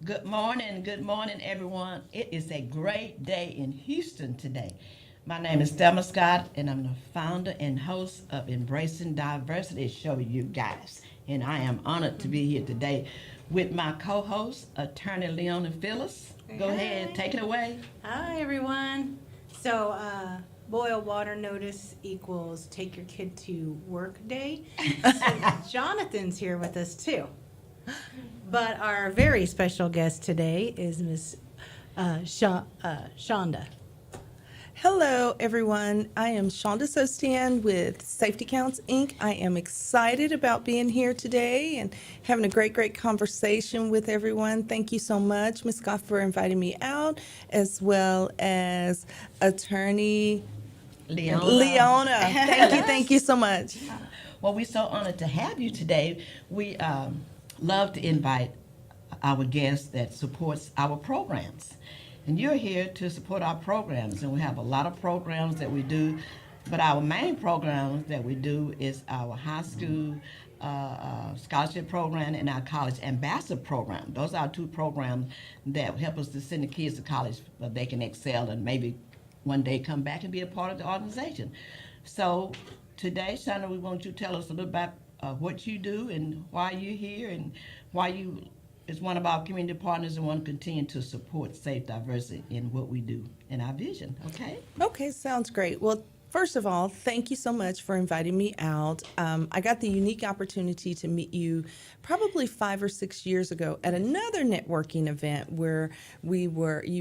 Good morning, everyone. It is a great day in Houston today. My name is Thelma Scott, and I'm the founder and host of Embracing Diversity Show, you guys. And I am honored to be here today with my co-host, attorney Leona Filis. Go ahead, take it away. Hi, everyone. Boil water notice equals take your kid to work day. So Jonathan's here with us too. But our very special guest today is Miss Shonda. Hello, everyone. I am Shonda Sostian with Safety Counts Inc. I am excited about being here today and having a great conversation with everyone. Thank you so much, Ms. Goff, for inviting me out, as well as attorney Leona. Thank you so much. Well, we're so honored to have you today. We love to invite our guests that supports our programs. And you're here to support our programs, and we have a lot of programs that we do. But our main programs that we do is our high school scholarship program and our college ambassador program. Those are our two programs that help us to send the kids to college so they can excel and maybe one day come back and be a part of the organization. So today, Shana, we want you to tell us a little about what you do and why you're here and why you is one of our community partners and want to continue to support safe diversity in what we do and our vision, okay? Okay, sounds great. Well, first of all, thank you so much for inviting me out. I got the unique opportunity to meet you probably 5 or 6 years ago at another networking event where you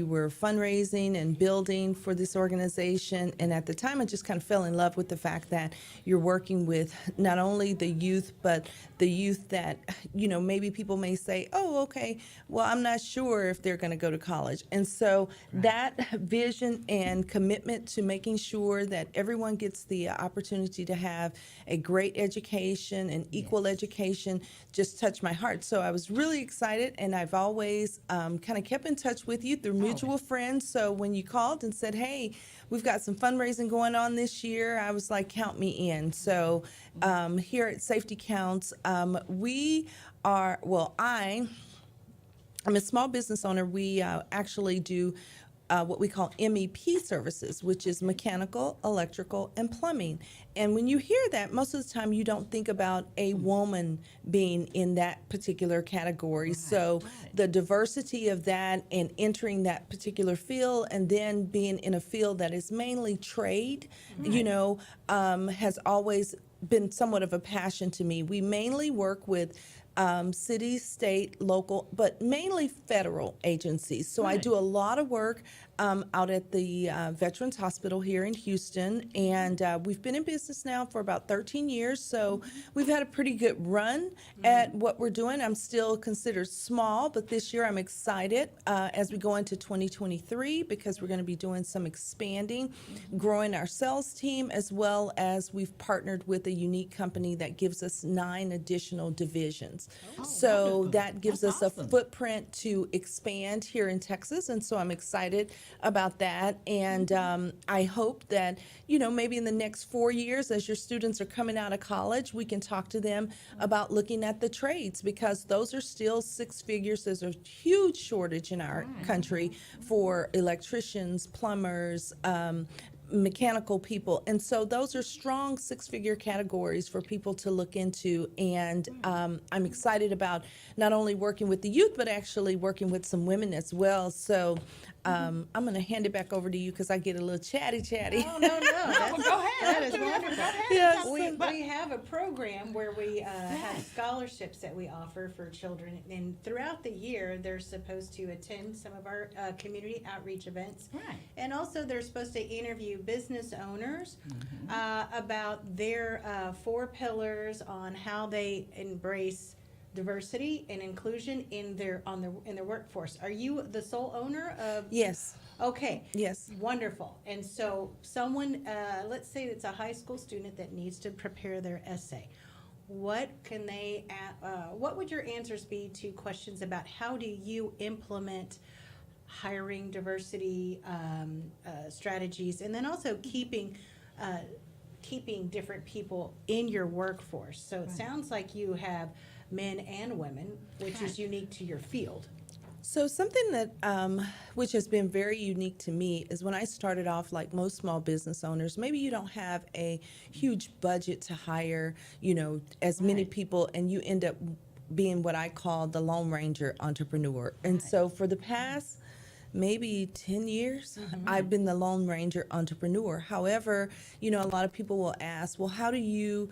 were fundraising and building for this organization. And at the time, I just kind of fell in love with the fact that you're working with not only the youth, but the youth that, maybe people may say, oh, okay, well, I'm not sure if they're going to go to college. And so that vision and commitment to making sure that everyone gets the opportunity to have a great education and equal education just touched my heart. So I was really excited, and I've always kind of kept in touch with you through mutual friends. So when you called and said, hey, we've got some fundraising going on this year, I was like, count me in. So here at Safety Counts, I'm a small business owner. We actually do what we call MEP services, which is mechanical, electrical, and plumbing. And when you hear that, most of the time you don't think about a woman being in that particular category. So the diversity of that and entering that particular field and then being in a field that is mainly trade, has always been somewhat of a passion to me. We mainly work with city, state, local, but mainly federal agencies. So I do a lot of work out at the Veterans Hospital here in Houston, and we've been in business now for about 13 years, so we've had a pretty good run at what we're doing. I'm still considered small, but this year I'm excited as we go into 2023 because we're going to be doing some expanding, growing our sales team, as well as we've partnered with a unique company that gives us 9 additional divisions. So wonderful. that gives That's us awesome. a footprint to expand here in Texas, and so I'm excited about that. And I hope that, maybe in the next 4 years, as your students are coming out of college, we can talk to them about looking at the trades because those are still 6 figures. There's a huge shortage in our country for electricians, plumbers, mechanical people. And so those are strong 6-figure categories for people to look into. And I'm excited about not only working with the youth, but actually working with some women as well. So I'm going to hand it back over to you because I get a little chatty. Oh, no. Well, go ahead. That is wonderful. Yes. We have a program where we have scholarships that we offer for children, and throughout the year, they're supposed to attend some of our community outreach events. Right. And also, they're supposed to interview business owners about their 4 pillars on how they embrace diversity and inclusion in their workforce. Are you the sole owner of? Yes. Okay. Yes. Wonderful. And so someone, let's say it's a high school student that needs to prepare their essay. What would your answers be to questions about how do you implement hiring diversity strategies, and then also keeping different people in your workforce? So it sounds like you have men and women, which is unique to your field. So something that which has been very unique to me is when I started off, like most small business owners, maybe you don't have a huge budget to hire, as many Right. people, and you end up being what I call the Lone Ranger entrepreneur. And Right. so for the past maybe 10 years, I've been the Lone Ranger entrepreneur. However, a lot of people will ask, well, how do you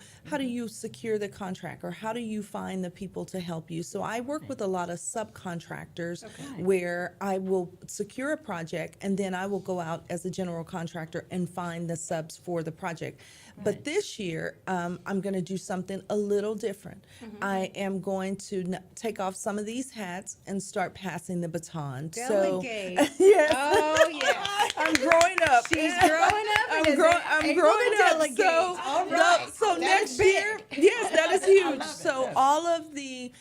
secure the contract, or how do you find the people to help you? So I work with a lot of subcontractors Okay. where I will secure a project, and then I will go out as a general contractor and find the subs for the project. But Right. this year, I'm going to do something a little different. I am going to take off some of these hats and start passing the baton. Delegate. So, yes, Oh, yeah. I'm growing up. She's growing up. and is I'm able growing to up. delegate. So, All right. so That's next big. year, yes, that is huge. love it, So yes. all of the,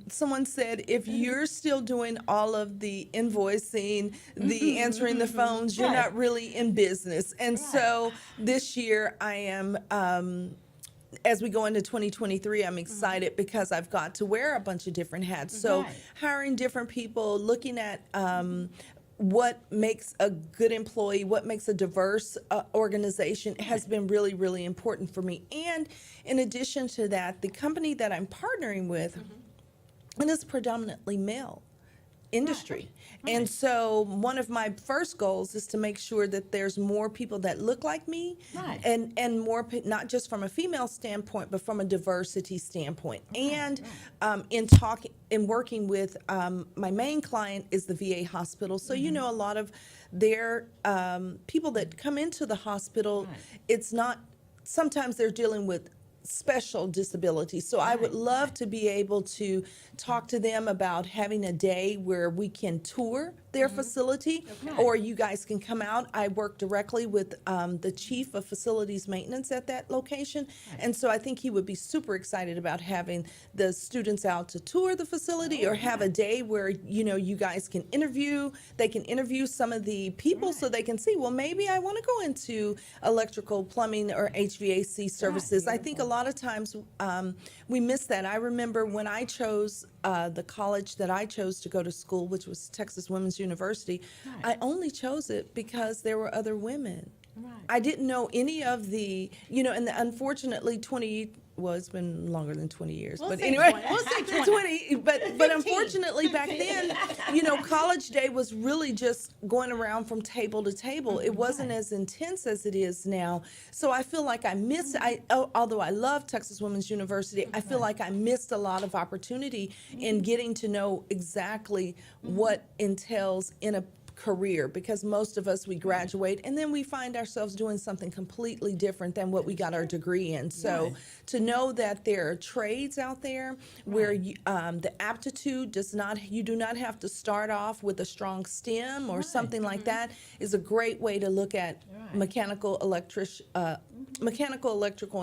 someone said if you're still doing all of the invoicing, the answering the phones, you're Right. not really in business. And so this year I am. As we go into 2023, I'm excited because I've got to wear a bunch of different hats. So Right. hiring different people, looking at what makes a good employee, what makes a diverse organization has been really, really important for me. And in addition to that, the company that I'm partnering with, and it's predominantly male industry. And so one of my first goals is to make sure that there's more people that look like me, Right. and more not just from a female standpoint, but from a diversity standpoint. And in working with my main client is the VA hospital. So a lot of their people that come into the hospital, Right. it's not, sometimes they're dealing with special disabilities. So I would Right, love to be able to talk to them about having a day where we can tour their facility, Okay. or you guys can come out. I work directly with the chief of facilities maintenance at that location. And so I think he would be super excited about having the students out to tour the facility, or have a day where, you guys can interview, they can interview some of the people so they can see, well, maybe I want to go into electrical, plumbing, or HVAC services. I think a lot of times we miss that. I remember when I chose the college that I chose to go to school, which was Texas Women's University, I only chose it because there were other women. Right. I didn't know any of the, and unfortunately well, it's been longer than 20 years, We'll but say anyway, 20. We'll say 20. but unfortunately back then, college day was really just going around from table to table. It wasn't as intense as it is now. So I feel like I missed, although I love Texas Women's University, I feel like I missed a lot of opportunity in getting to know exactly what entails in a career, because most of us, we graduate and then we find ourselves doing something completely different than what we got our degree in. So Right. to know that there are trades out there where the aptitude you do not have to start off with a strong STEM or something like that, is a great way to look at Right. mechanical, electrical,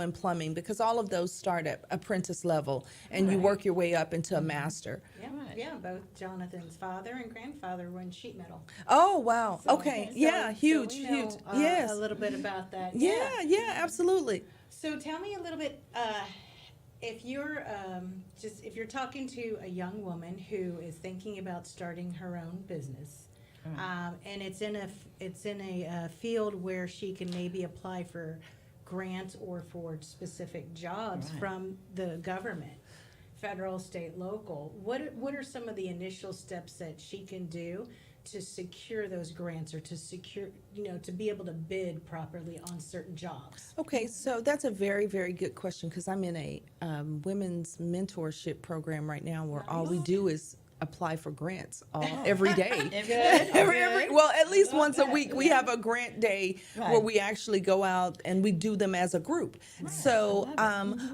and plumbing, because all of those start at apprentice level and you work your way up into a master. Yeah, Right. yeah, both Jonathan's father and grandfather were in sheet metal. Oh, wow. So- okay. so- Yeah, so huge, we know, huge. A Yes. little bit about that. Yeah, absolutely. So tell me a little bit, if you're if you're talking to a young woman who is thinking about starting her own business, and it's in a field where she can maybe apply for grants or for specific jobs Right. from the government, federal, state, local. What are some of the initial steps that she can do to secure those grants, or to secure, to be able to bid properly on certain jobs? Okay, so that's a very, very good question, because I'm in a women's mentorship program right now where all we do is apply for grants every day. Well, at least once a week we have a grant day where Right. we actually go out and we do them as a group. So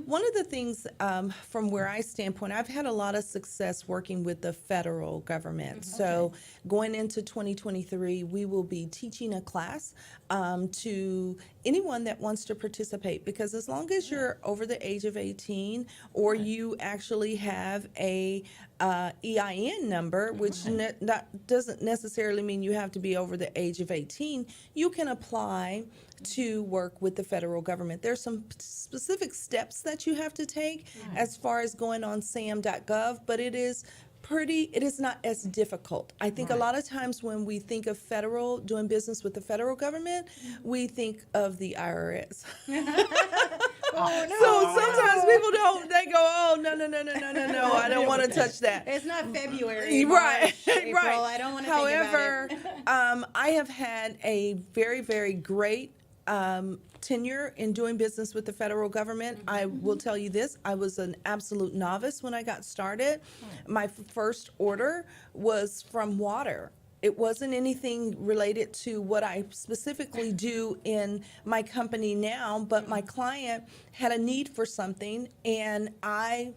one of the things from where I standpoint, I've had a lot of success working with the federal government. So going into 2023, we will be teaching a class to anyone that wants to participate, because as long as you're over the age of 18, or you actually have a EIN number, which doesn't necessarily mean you have to be over the age of 18, you can apply to work with the federal government. There's some specific steps that you have to take as far as going on sam.gov, but it is it is not as difficult. I think a Right. lot of times when we think of doing business with the federal government, we think of the IRS. Oh, So sometimes people don't, they go, oh, no, I don't want to touch that. It's not February, Right, March, April. right. I don't want to However, think about it. I have had a very, very great tenure in doing business with the federal government. I will tell you this, I was an absolute novice when I got started. My first order was from water. It wasn't anything related to what I specifically do in my company now, but my client had a need for something and I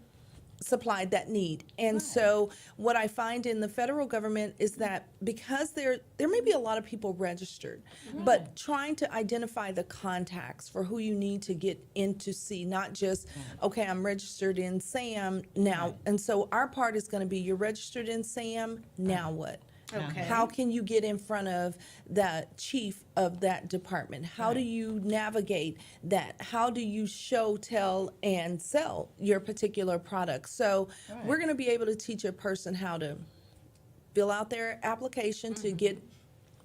supplied that need. And so what I find in the federal government is that because there may be a lot of people registered, but trying to identify the contacts for who you need to get in to see, not just, okay, I'm registered in SAM now. And so our part is going to be, you're registered in SAM, now what? Okay. How can you get in front of the chief of that department? How do you navigate that? How do you show, tell, and sell your particular product? So we're going to be able to teach a person how to fill out their application to get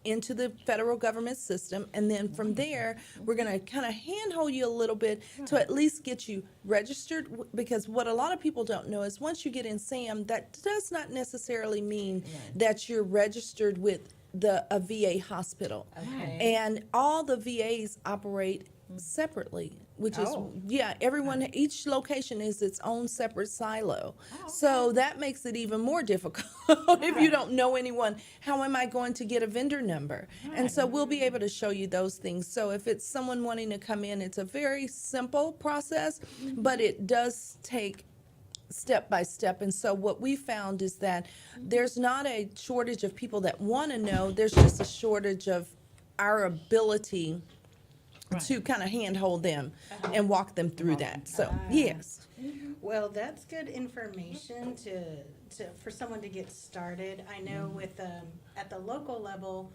into the federal government system, and then from there we're going to kind of handhold you a little bit to at least get you registered, because what a lot of people don't know is once you get in SAM, that does not necessarily mean that you're registered with a VA hospital. Okay. And all the VAs operate separately, which is, Oh. everyone, each location is its own separate silo. So that makes it even more difficult if you don't know anyone. How am I going to get a vendor number? And so we'll be able to show you those things. So if it's someone wanting to come in, it's a very simple process, but it does take step by step. And so what we found is that there's not a shortage of people that want to know, there's just a shortage of our ability to kind of handhold them and walk them through that. So, yes. Well, that's good information for someone to get started. I know with at the local level,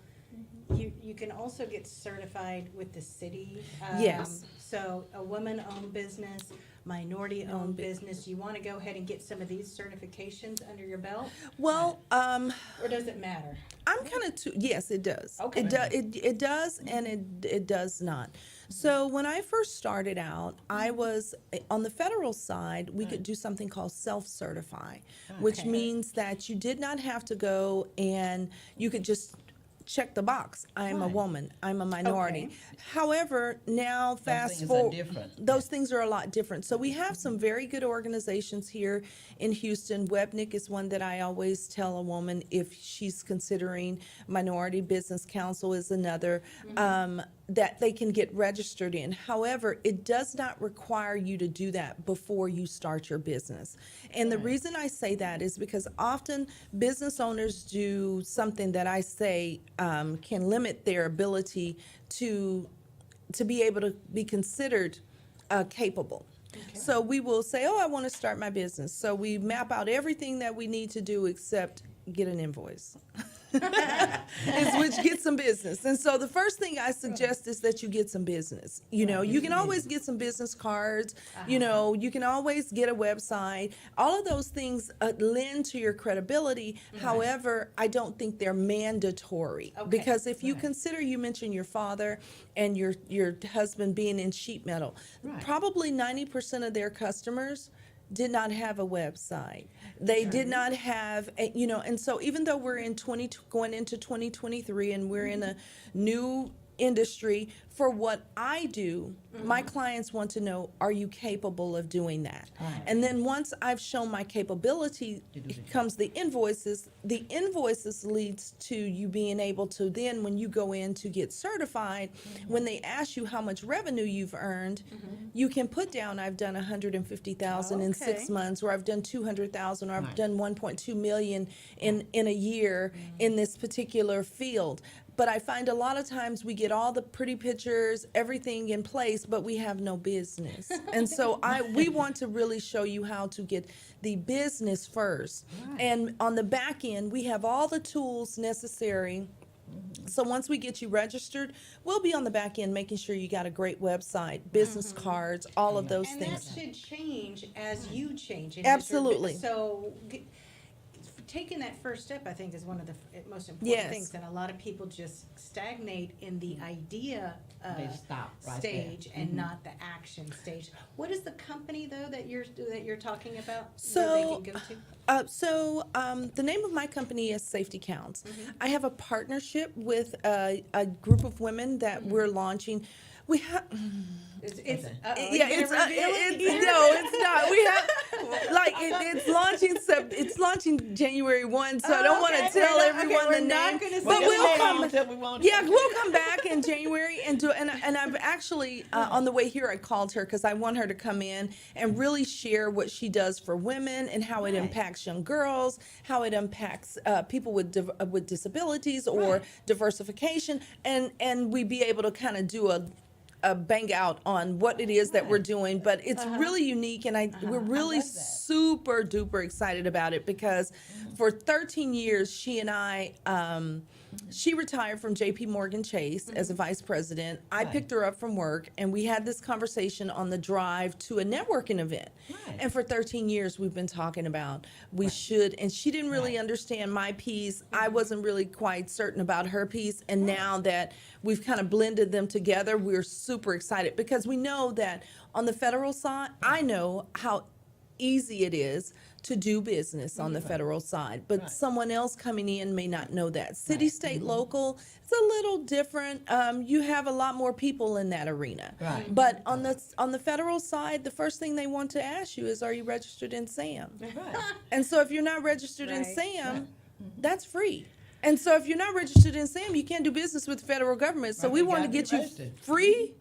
you can also get certified with the city. Yes. So a woman-owned business, minority-owned business. You want to go ahead and get some of these certifications under your belt, Well, or does it matter? I'm kind of yes, it does. Okay. It does, and it does not. So when I first started out, I was on the federal side. We could do something called self-certify, which Okay. means that you did not have to go and you could just check the box. I'm a Right. woman. I'm a minority. Okay. However, now fast things are forward, different. those things are a lot different. So we have some very good organizations here in Houston. WebNIC is one that I always tell a woman if she's considering. Minority Business Council is another. That they can get registered in. However, it does not require you to do that before you start your business. And the reason I say that is because often business owners do something that I say can limit their ability to be able to be considered capable. So we will say, oh, I want to start my business. So we map out everything that we need to do except get an invoice. Which gets some business. And so the first thing I suggest is that you get some business. You know, you can always get some business cards. You know, you can always get a website. All of those things lend to your credibility. However, I don't think they're mandatory. Okay. Because if you consider, you mentioned your father and your husband being in sheet metal, probably 90% of their customers did not have a website. They did not have, and so even though we're going into 2023 and we're in a new industry, for what I do, my clients want to know, are you capable of doing that? Right. And then once I've shown my capability, comes the invoices. The invoices leads to you being able to then, when you go in to get certified, when they ask you how much revenue you've earned, you can put down, I've done 150,000 in 6 Okay. months, or I've done 200,000, or I've Right. done 1.2 million in a year in this particular field. But I find a lot of times we get all the pretty pictures, everything in place, but we have no business. And so we want to really show you how to get the business first. And on the back end, we have all the tools necessary. So once we get you registered, we'll be on the back end making sure you got a great website, business cards, all of those And that things. should change as you change. in your Absolutely. So taking that first step, I think, is one of the most important Yes. things. And a lot of people just stagnate in the idea They stop right stage there. and not the action stage. What is the company though that you're talking about? So, that they can go to? The name of my company is Safety Counts. Mm-hmm. I have a partnership with a group of women that Mm-hmm. we're launching. We have. It's Okay. Yeah, it's no, it's not. We have like it's launching. It's launching January 1, so I don't want to tell everyone the name. But we'll come. Yeah, we'll come back in January and do. And I've actually on the way here I called her because I want her to come in and really share what she does for women and how it Right. impacts young girls, how it impacts people with disabilities or diversification, and we be able to kind of do a bang out on what it is that we're doing, but it's really unique, and we're really love that. super duper excited about it because for 13 years she and I she retired from JP Morgan Chase as a vice president. I Right. picked her up from work and we had this conversation on the drive to a networking event. Right. And for 13 years we've been talking about we should, and she didn't really Right. understand my piece. I wasn't really quite certain about her piece, and now that we've kind of blended them together, we're super excited because we know that on the federal side, I know how easy it is to do business on the federal side, but Right. someone else coming in may not know that. City, Right. state, local, it's a little different. You have a lot more people in that arena. Right. But on the federal side, the first thing they want to ask you is, are you registered in SAM? Right. And so if you're not registered in Right. SAM, that's free. And so if you're not registered in SAM, you can't do business with the federal government. So Right, we you want to gotta be get you registered. free,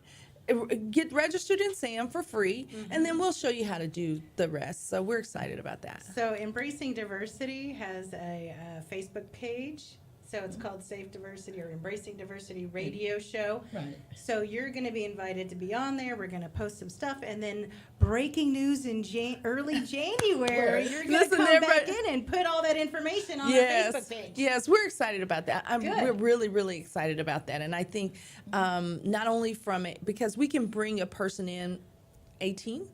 get registered in SAM for free, and then we'll show you how to do the rest. So we're excited about that. So Embracing Diversity has a Facebook page. So it's called Safe Diversity or Embracing Diversity Radio Show. Right. So you're going to be invited to be on there. We're going to post some stuff, and then breaking news in early January, you're going to Listen, come back everybody- in and put all that information on our Yes, Facebook page. yes, we're excited about that. Good. We're really, really excited about that. And I think not only from it, because we can bring a person in 18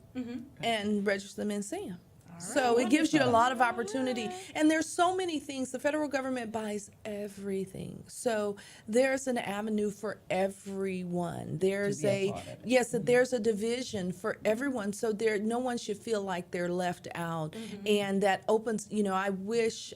and register them in SAM. So it gives you a lot of opportunity. And there's so many things. The federal government buys everything. So there's an avenue for everyone. There's be a part of it. yes, there's a division for everyone. So no one should feel like they're left out. And that opens, I wish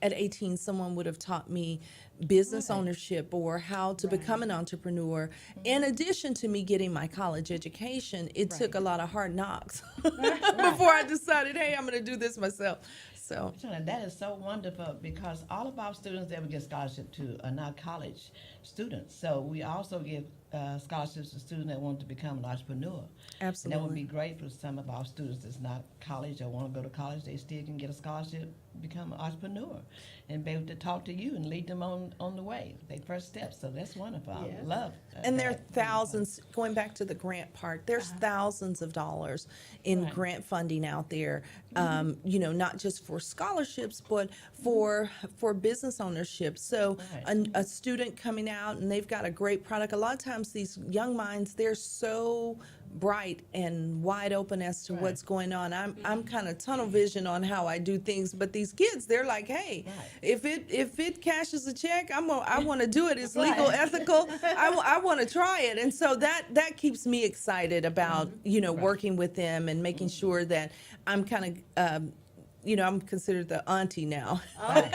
at 18 someone would have taught me business ownership or how to become an entrepreneur. In addition to me getting my college education, it took a lot of hard knocks before I decided, hey, I'm going to do this myself. So Shona, that is so wonderful because all of our students that we get scholarship to are not college students. So we also give scholarships to students that want to become an entrepreneur. And that would be absolutely. great for some of our students that's not college or want to go to college. They still can get a scholarship, become an entrepreneur, and be able to talk to you and lead them on the way, their first steps. So that's wonderful. I Yes. love And there are that. thousands, going back to the grant part, there's thousands of dollars in Right. grant funding out there, not just for scholarships, but for business ownership. So Right. a student coming out and they've got a great product, a lot of times these young minds, they're so bright and wide open as to Right. what's going on. I'm kind of tunnel vision on how I do things, but these kids, they're like, hey, Right. if it cashes a check, I want to do it. It's legal, Right. ethical. I want to try it, and so that keeps me excited about working with them and making sure that I'm kind of I'm considered the auntie now. Okay.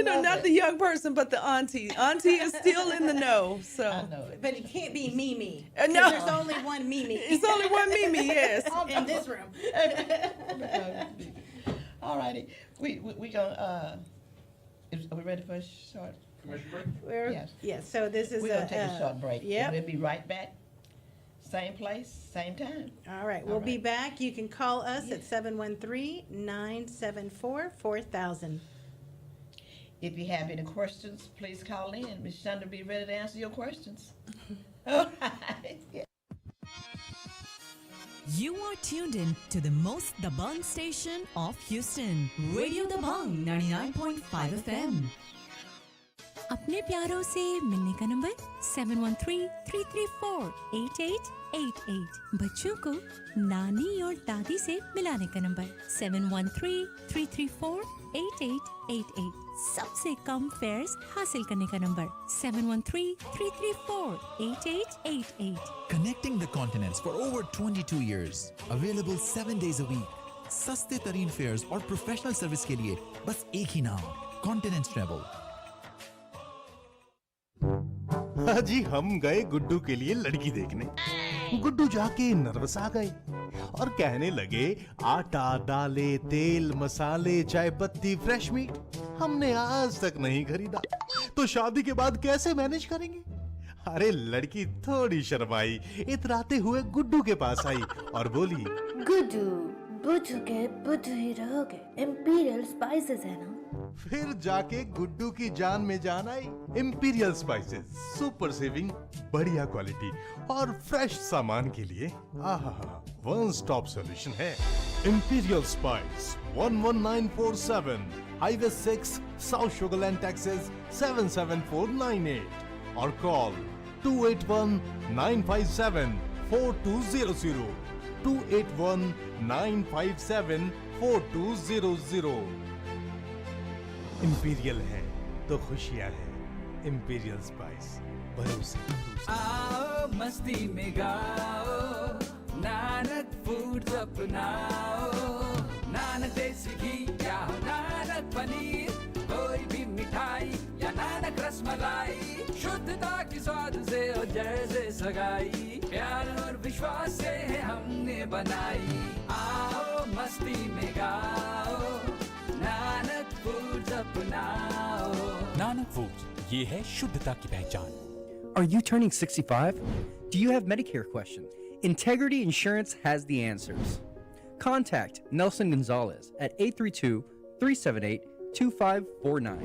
Not love the it. young person, but the auntie. Auntie is still in the know. So I know it. But it can't be Mimi. No. 'cause there's only one Mimi. it's only one Mimi. Yes. in this room. All righty. We gonna, are we ready for a short? Yes. Yes, so this is We're gonna take a short break. Yep. We'll be right back. Same place, same time. All right, we'll be back. You can call us at 713-974-4000. If you have any questions, please call in. Ms. Shonda will be ready to answer your questions. All right. Yeah. You are tuned in to the most Dabang station of Houston, Radio Dabang 99.5 FM. अपने प्यारों से मिलने का number 7133348888। बच्चों को नानी और दादी से मिलाने का नंबर 7133348888। सबसे कम फेयर्स हासिल करने का number 7133348888। Connecting the continents for over 22 years. Available 7 days a week. सस्ते तरीन फेयर्स और प्रोफेशनल सर्विस के लिए बस एक ही नाम, कॉन्टिनेंट्स ट्रैवल। जी हम गए गुड्डू के लिए लड़की देखने। गुड्डू जाके नर्वस आ गए और कहने लगे आटा दाले तेल मसाले चाय पत्ती फ्रेश मीट हमने आज तक नहीं खरीदा, तो शादी के बाद कैसे मैनेज करेंगे। अरे लड़की थोड़ी शर्माई, इतराते हुए गुड्डू के पास आई और बोली, गुड्डू बुद्धू के बुद्धू ही रहोगे, इंपीरियल स्पाइसेस है ना। फिर जाके गुड्डू की जान में जान आई। इंपीरियल स्पाइसेस, सुपर सेविंग, बढ़िया क्वालिटी और फ्रेश सामान के लिए आहा वन स्टॉप सॉल्यूशन है। Imperial spice 11947 highway 6 south Sugar Land Texas 77498 और कॉल 281-957-4200 281-957-4200। इंपीरियल है तो खुशियां है। इंपीरियल स्पाइस, भरोसे। आओ मस्ती में गाओ, नानक फूड्स अपनाओ। नानक देसी घी या हो नानक पनीर, कोई भी मिठाई या नानक रसमलाई, शुद्धता की स्वाद से हो जैसे सगाई, प्यार और विश्वास से है हमने बनाई। आओ मस्ती में गाओ, नानक फूड्स अपनाओ। नानक फूड्स, ये है शुद्धता की पहचान। Are you turning 65? Do you have Medicare questions? Integrity Insurance has the answers. Contact Nelson Gonzalez at 832-378-2549.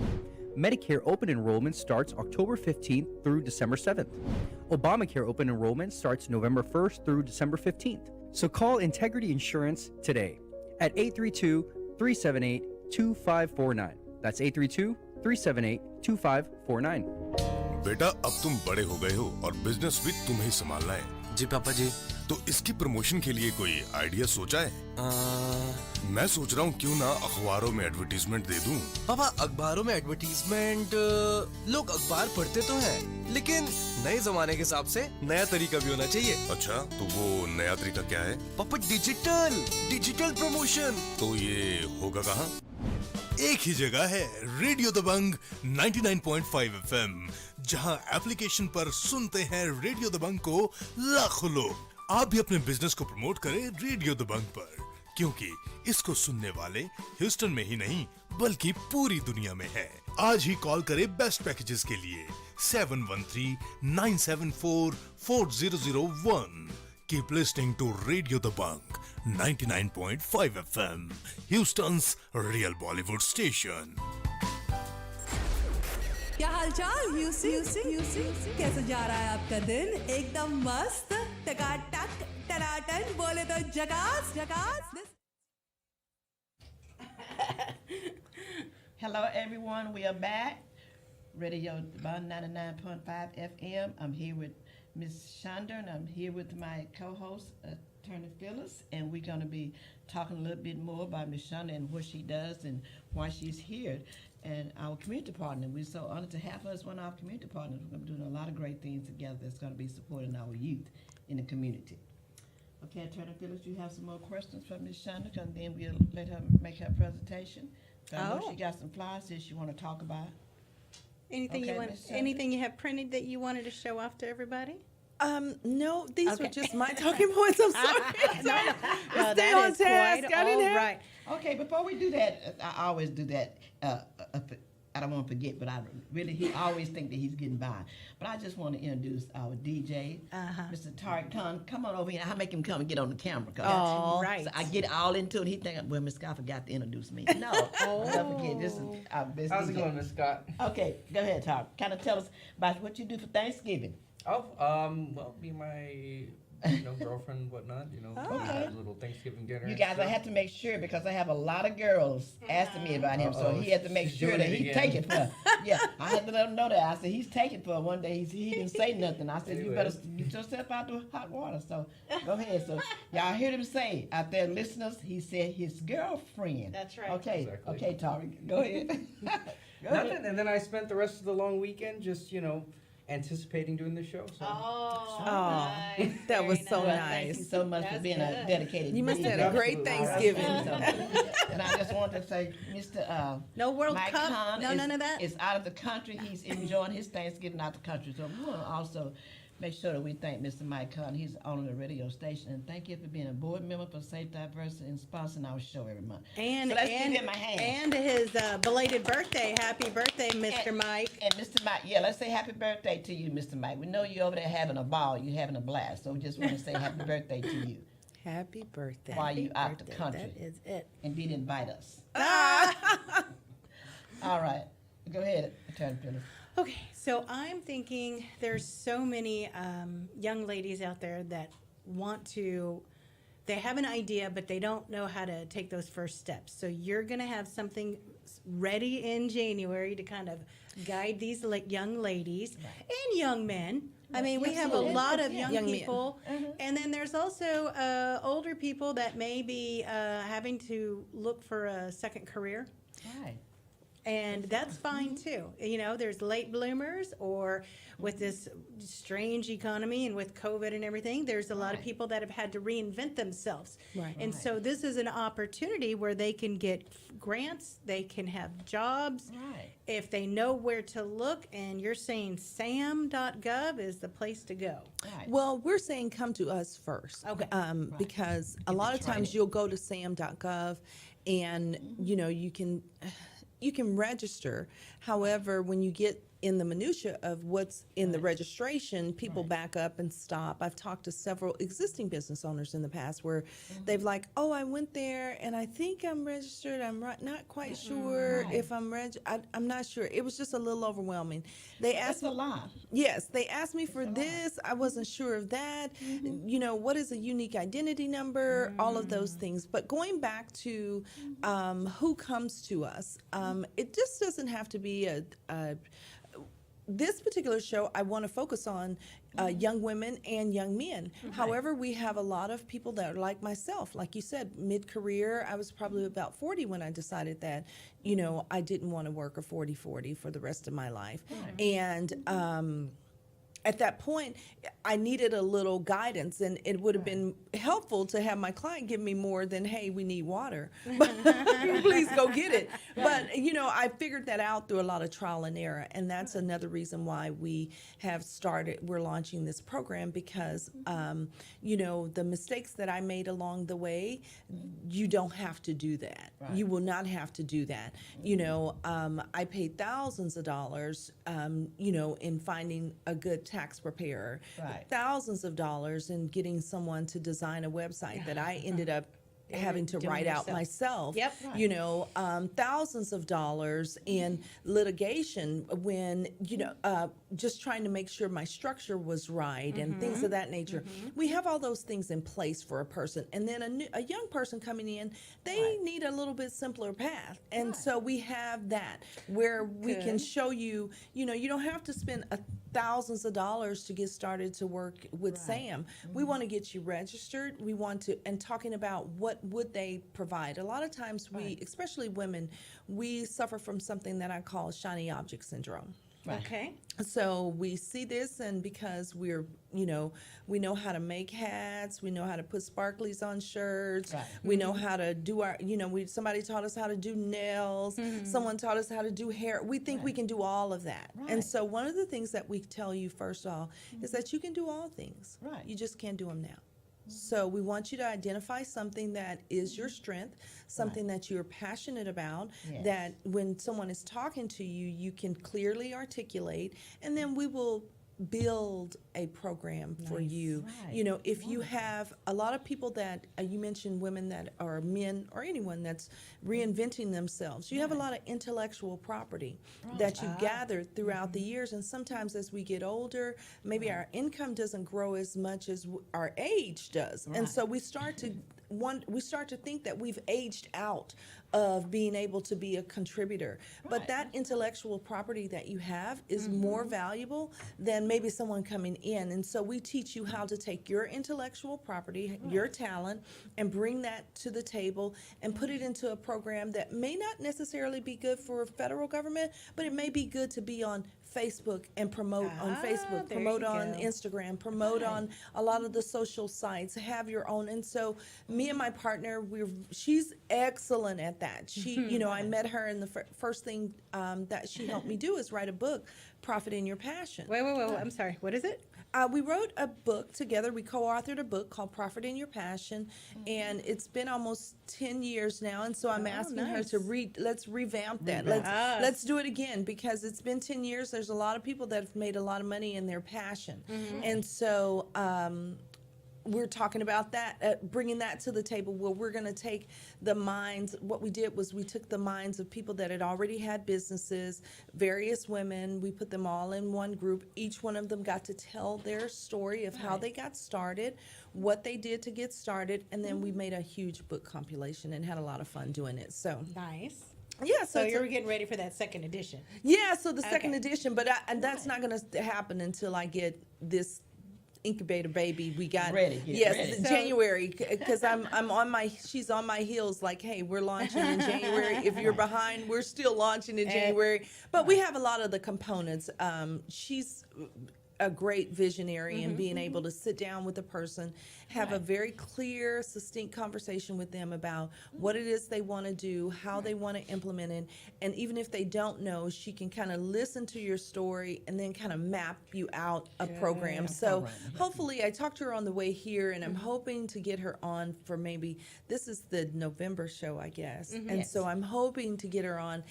Medicare open enrollment starts October 15th through December 7th. Obamacare open enrollment starts November 1st through December 15th. So call Integrity Insurance today at 832-378-2549. That's 832-378-2549. बेटा अब तुम बड़े हो गए हो और business भी तुम्हें ही संभालना है। जी पापा जी। तो इसकी प्रमोशन के लिए कोई आइडिया सोचा है? मैं सोच रहा हूँ क्यों ना अखबारों में एडवर्टीजमेंट दे दूं। पापा अखबारों में एडवर्टीजमेंट, लोग अखबार पढ़ते तो हैं, लेकिन नए जमाने के हिसाब से नया तरीका भी होना चाहिए। अच्छा, तो वो नया तरीका क्या है? पापा डिजिटल प्रमोशन। तो ये होगा कहाँ? एक ही जगह है, रेडियो दबंग 99.5 FM, जहां एप्लीकेशन पर सुनते हैं रेडियो दबंग को लाखों लोग। आप भी अपने बिजनेस को प्रमोट करें रेडियो दबंग पर, क्योंकि इसको सुनने वाले ह्यूस्टन में ही नहीं बल्कि पूरी दुनिया में है। आज ही कॉल करें बेस्ट पैकेजेस के लिए 713-974-4001। Keep listening to Radio The Bunk 99.5 FM, Houston's real Bollywood station. क्या हालचाल यूसी? कैसे जा रहा है आपका दिन? एकदम मस्त, टकाटक, टनाटन, बोले तो जगास। Hello everyone, we are back. Radio 99.5 FM. I'm here with Miss Shonda, and I'm here with my co-host, Attorney Filis, and we're going to be talking a little bit more about Miss Shonda and what she does and why she's here, and our community partner. We're so honored to have her as one of our community partners. We're going to be doing a lot of great things together that's going to be supporting our youth in the community. Okay, Attorney Filis, you have some more questions for Miss Shonda, and then we'll let her make her presentation. So I know she got some flyers that she want to talk about. Anything Okay, you want? Miss Shonda? Anything you have printed that you wanted to show off to everybody? No, these were Okay. just my talking points. I'm sorry. Stay on task. I didn't have. Right. Okay, before we do that, I always do that. I don't want to forget, but he always think that he's getting by. But I just want to introduce our DJ, Mr. Tariq Khan. Come on over here. I make him come and get on the camera. Right. So I get all into it. He think, well, Miss Scott forgot to introduce me. No, don't forget. This is our best How's it DJ. going, Miss Scott? Okay, go ahead, Tariq. Kind of tell us about what you do for Thanksgiving. Oh, well, me and my girlfriend, whatnot. We Okay. had a little Thanksgiving dinner. You and guys, I stuff. have to make sure because I have a lot of girls asking me about him, so Uh-oh, he had to make she's sure doing that it he again. take it for. Yeah, I had to let him know that. I said he's taking for. One day he didn't say nothing. I said you better get yourself out the hot water. So go ahead. So y'all heard him say out there, listeners. He said his girlfriend. That's right. Okay, Exactly. okay, Tori, go ahead. Go Nothing. ahead. And then I spent the rest of the long weekend just anticipating doing the show. So. Oh, nice. That was so Well, thank you nice. so much for That's being good. a dedicated. You must have leader. had a great Absolutely. Thanksgiving. And I just want to say, Mr. No World Mike Cup? Kahn No, none of that? is out of the country. He's enjoying his Thanksgiving out the country. So we want to also make sure that we thank Mr. Mike Kahn. He's on the radio station. And thank you for being a board member for Safe Diversity and sponsoring our show every month. And so let's give him a hand. and his belated birthday. Happy birthday, Mr. Mike. And Mr. Mike, yeah, let's say happy birthday to you, Mr. Mike. We know you're over there having a ball. You're having a blast. So we just want to say happy birthday to you. Happy birthday. While you out the Birthday, country. That is it. And did invite us. All right. Go ahead, Attorney Phillips. Okay, so I'm thinking there's so many young ladies out there that they have an idea, but they don't know how to take those first steps. So you're going to have something ready in January to kind of guide these young ladies and young men. I mean, we have a Absolutely. lot of Yeah. young Young men. people, and then there's also older people that may be having to look for a second career. Right. And that's fine too. There's late bloomers, or with this strange economy and with COVID and everything, there's a lot of Right. people that have had to reinvent themselves. Right. And so this is an opportunity where they can get grants, they can have jobs. Right. If they know where to look, and you're saying sam.gov is the place to go. Right. Well, we're saying come to us first. Okay. Because a Get lot the of times training. you'll go to sam.gov and you can register. However, when you get in the minutia of what's in the registration, people back up and stop. I've talked to several existing business owners in the past where they've like, oh, I went there and I think I'm registered. I'm not quite sure if I'm I'm not sure. It was just a little overwhelming. They asked That's a me, lot. yes, they asked me for this. I wasn't sure of that. What is a unique identity number? All of those things. But going back to who comes to us, it just doesn't have to be this particular show, I want to focus on young women and young men. However, we have a lot of people that are like myself. Like you said, mid-career, I was probably about 40 when I decided that, I didn't want to work a 40-40 for the rest of my life. And at that point, I needed a little guidance, and it would have been helpful to have my client give me more than, hey, we need water. But please go get it. But, I figured that out through a lot of trial and error, and that's another reason why we're launching this program, because, the mistakes that I made along the way, you don't have to do that. Right. You will not have to do that. I paid thousands of dollars, in finding a good tax preparer, Right. thousands of dollars in getting someone to design a website that I ended up having to Doing write out yourself. myself. Yep. Thousands of dollars in litigation when, just trying to make sure my structure was right and things of that nature. We have all those things in place for a person. And then a young person coming in, they need a little bit simpler path. And so we have that where we can show you, you don't have to spend thousands of dollars to get started to work with Sam. We want to get you registered. We want to, and talking about what would they provide. A lot of times we, especially women, we suffer from something that I call shiny object syndrome. Okay. So we see this, and because we know how to make hats, we know how to put sparklies on shirts, we know how to do our, somebody taught us how to do nails, someone taught us how to do hair. We think we can do all of that. And so one of the things that we tell you first of all is that you can do all things. Right. You just can't do them now. So we want you to identify something that is your strength, something that you're passionate about, that when someone is talking to you, you can clearly articulate, and then we will build a program for you. Right. You know, if you have a lot of people that you mentioned, women that are men or anyone that's reinventing themselves, you have a lot of intellectual property that you gathered throughout the years. And sometimes as we get older, maybe our income doesn't grow as much as our age does. And so we start to think that we've aged out of being able to be a contributor. But that intellectual property that you have is more valuable than maybe someone coming in. And so we teach you how to take your intellectual property, your talent, and bring that to the table and put it into a program that may not necessarily be good for federal government, but it may be good to be on Facebook and promote on Facebook, there promote you on go. Instagram, promote on a lot of the social sites, have your own. And so me and my partner, she's excellent at that. She, you know, I met her, and the first thing that she helped me do is write a book, Profit in Your Passion. Wait, I'm sorry. What is it? We wrote a book together. We co-authored a book called Profit in Your Passion, and it's been almost 10 years now. And so I'm asking her to let's revamp that. Let's do it again, because it's been 10 years. There's a lot of people that have made a lot of money in their passion. And so we're talking about that, bringing that to the table, where we're going to take the minds. What we did was we took the minds of people that had already had businesses, various women. We put them all in one group. Each one of them got to tell their story of how they got started, what they did to get started, and then we made a huge book compilation and had a lot of fun doing it. So nice. Yeah, so you're getting ready for that second edition. Yeah, so the second edition, but and that's not going to happen until I get this incubator baby we got ready. January, because she's on my heels, like, hey, we're launching in January. If you're behind, we're still launching in January. But we have a lot of the components. She's a great visionary in being able to sit down with a person, have a very clear, succinct conversation with them about what it is they want to do, how they want to implement it. And even if they don't know, she can kind of listen to your story and then kind of map you out a program. So hopefully, I talked to her on the way here, and I'm hoping to get her on for this is the November show, I guess. And so I'm hoping to get her on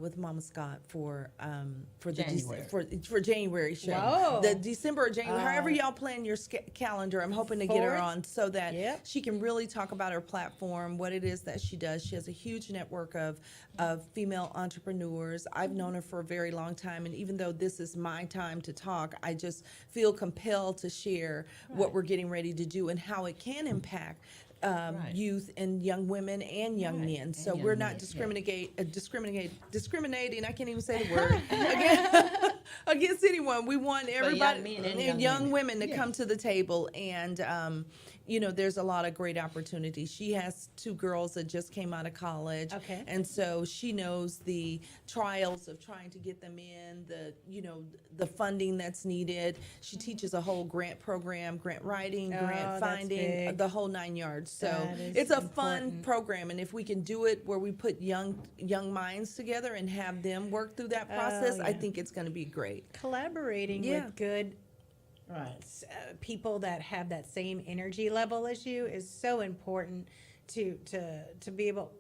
with Mama Scott for the January. for January show. Whoa. The December or January, however y'all plan your calendar, I'm hoping to get her on so that she can really talk about her platform, what it is that she does. She has a huge network of female entrepreneurs. I've known her for a very long time, and even though this is my time to talk, I just feel compelled to share what we're getting ready to do and how it can impact youth and young women and young men. So we're not discriminating. I can't even say the word against anyone. We want everybody, young women, to come to the table. And there's a lot of great opportunities. She has 2 girls that just came out of college, and so she knows the trials of trying to get them in, the funding that's needed. She teaches a whole grant program, grant writing, grant finding, the whole 9 yards. So it's a fun program, and if we can do it where we put young minds together and have them work through that process, I think it's going to be great. Collaborating with good people that have that same energy level as you is so important to be able.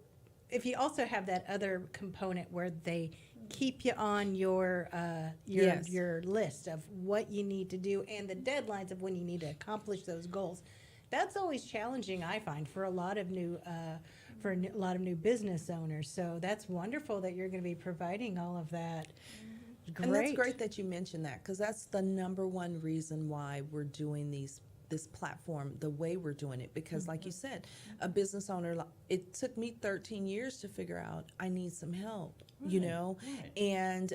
If you also have that other component where they keep you on your list of what you need to do and the deadlines of when you need to accomplish those goals, that's always challenging, I find, for a lot of new business owners. So that's wonderful that you're going to be providing all of that. Great. And that's great that you mentioned that, because that's the number one reason why we're doing this platform the way we're doing it. Because like you said, a business owner, it took me 13 years to figure out I need some help, and